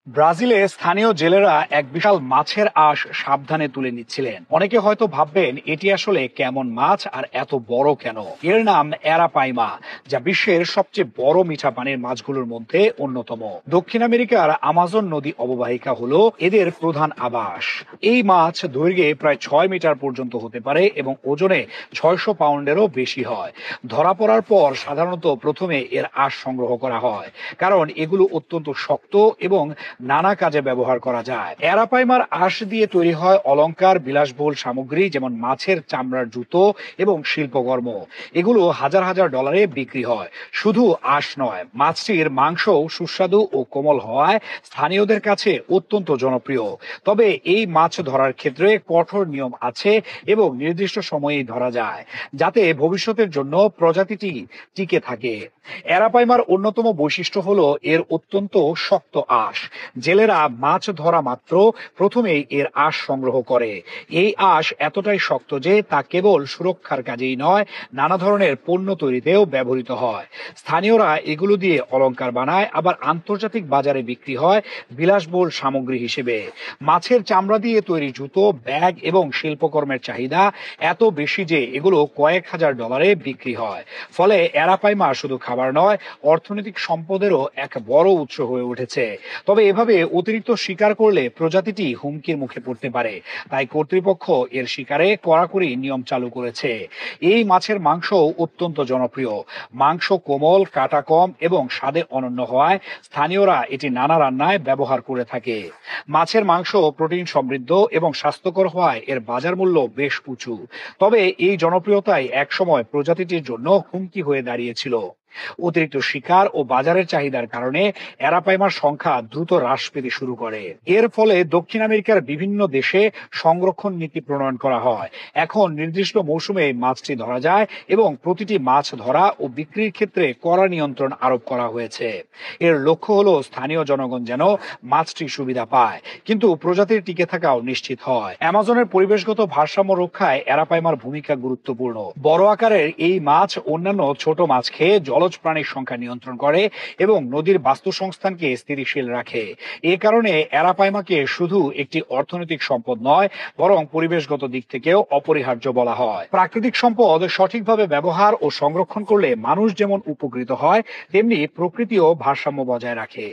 ব্রাজিলে স্থানীয় জেলেরা এক বিশাল মাছের আঁশ সাবধানে তুলে নিচ্ছিলেন। অনেকে হয়তো ভাববেন এটি আসলে কেমন মাছ আর এত বড় কেন। এর নাম অ্যারাপাইমা, যা বিশ্বের সবচেয়ে বড় মিঠা পানির মাছগুলোর মধ্যে অন্যতম। দক্ষিণ আমেরিকার আমাজন নদী অববাহিকা হলো এদের প্রধান আবাস। এই মাছ দৈর্ঘ্যে প্রায় 6 মিটার পর্যন্ত হতে পারে এবং ওজনে 600 পাউন্ডেরও বেশি হয়। ধরা পড়ার পর সাধারণত প্রথমে এর আঁশ সংগ্রহ করা হয়, কারণ এগুলো অত্যন্ত শক্ত এবং নানা কাজে ব্যবহার করা যায়। অ্যারাপাইমার আঁশ দিয়ে তৈরি হয় অলংকার, বিলাসবহুল সামগ্রী যেমন মাছের চামড়ার জুতো এবং শিল্পকর্ম। এগুলো হাজার হাজার ডলারে বিক্রি হয়। শুধু আঁশ নয়, মাছটির মাংসও সুস্বাদু ও কোমল হওয়ায় স্থানীয়দের কাছে অত্যন্ত জনপ্রিয়। তবে এই মাছ ধরার ক্ষেত্রে কঠোর নিয়ম আছে এবং নির্দিষ্ট সময়েই ধরা যায়, যাতে ভবিষ্যতের জন্য প্রজাতিটি টিকে থাকে। অ্যারাপাইমার অন্যতম বৈশিষ্ট্য হলো এর অত্যন্ত শক্ত আঁশ। জেলেরা মাছ ধরা মাত্র প্রথমেই এর আঁশ সংগ্রহ করে। এই আঁশ এতটাই শক্ত যে তা কেবল সুরক্ষার কাজেই নয়, নানা ধরনের পণ্য তৈরিতেও ব্যবহৃত হয়। স্থানীয়রা এগুলো দিয়ে অলংকার বানায়, আবার আন্তর্জাতিক বাজারে বিক্রি হয় বিলাসবহুল সামগ্রী হিসেবে। মাছের চামড়া দিয়ে তৈরি জুতো, ব্যাগ এবং শিল্পকর্মের চাহিদা এত বেশি যে এগুলো কয়েক হাজার ডলারে বিক্রি হয়। ফলে অ্যারাপাইমা শুধু খাবার নয়, অর্থনৈতিক সম্পদেরও এক বড় উৎস হয়ে উঠেছে। তবে এভাবে অতিরিক্ত শিকার করলে প্রজাতিটি হুমকির মুখে পড়তে পারে। তাই কর্তৃপক্ষ এর শিকারে কড়াকড়ি নিয়ম চালু করেছে। এই মাছের মাংস অত্যন্ত জনপ্রিয়। মাংস কোমল, কাটা কম এবং স্বাদে অনন্য হওয়ায় স্থানীয়রা এটি নানা রান্নায় ব্যবহার করে থাকে। মাছের মাংস প্রোটিন সমৃদ্ধ এবং স্বাস্থ্যকর হওয়ায় এর বাজার মূল্য বেশ উঁচু। তবে এই জনপ্রিয়তাই একসময় প্রজাতিটির জন্য হুমকি হয়ে দাঁড়িয়েছিল। অতিরিক্ত শিকার ও বাজারের চাহিদার কারণে অ্যারাপাইমার সংখ্যা দ্রুত হ্রাস পেতে শুরু করে। এর ফলে দক্ষিণ আমেরিকার বিভিন্ন দেশে সংরক্ষণ নীতি প্রণয়ন করা হয়। এখন নির্দিষ্ট মৌসুমে মাছটি ধরা যায় এবং প্রতিটি মাছ ধরা ও বিক্রির ক্ষেত্রে কড়া নিয়ন্ত্রণ আরোপ করা হয়েছে। এর লক্ষ্য হলো স্থানীয় জনগণ যেন মাছটি সুবিধা পায়, কিন্তু প্রজাতির টিকে থাকাও নিশ্চিত হয়। অ্যামাজনের পরিবেশগত ভারসাম্য রক্ষায় অ্যারাপাইমার ভূমিকা গুরুত্বপূর্ণ। বড় আকারের এই মাছ অন্যান্য ছোট মাছ খেয়ে জলজ প্রাণীর সংখ্যা নিয়ন্ত্রণ করে এবং নদীর বাস্তুসংস্থানকে স্থিতিশীল রাখে। এ কারণে অ্যারাপাইমাকে শুধু একটি অর্থনৈতিক সম্পদ নয়, বরং পরিবেশগত দিক থেকেও অপরিহার্য বলা হয়। প্রাকৃতিক সম্পদ সঠিকভাবে ব্যবহার ও সংরক্ষণ করলে মানুষ যেমন উপকৃত হয়, তেমনি প্রকৃতিও ভারসাম্য বজায় রাখে।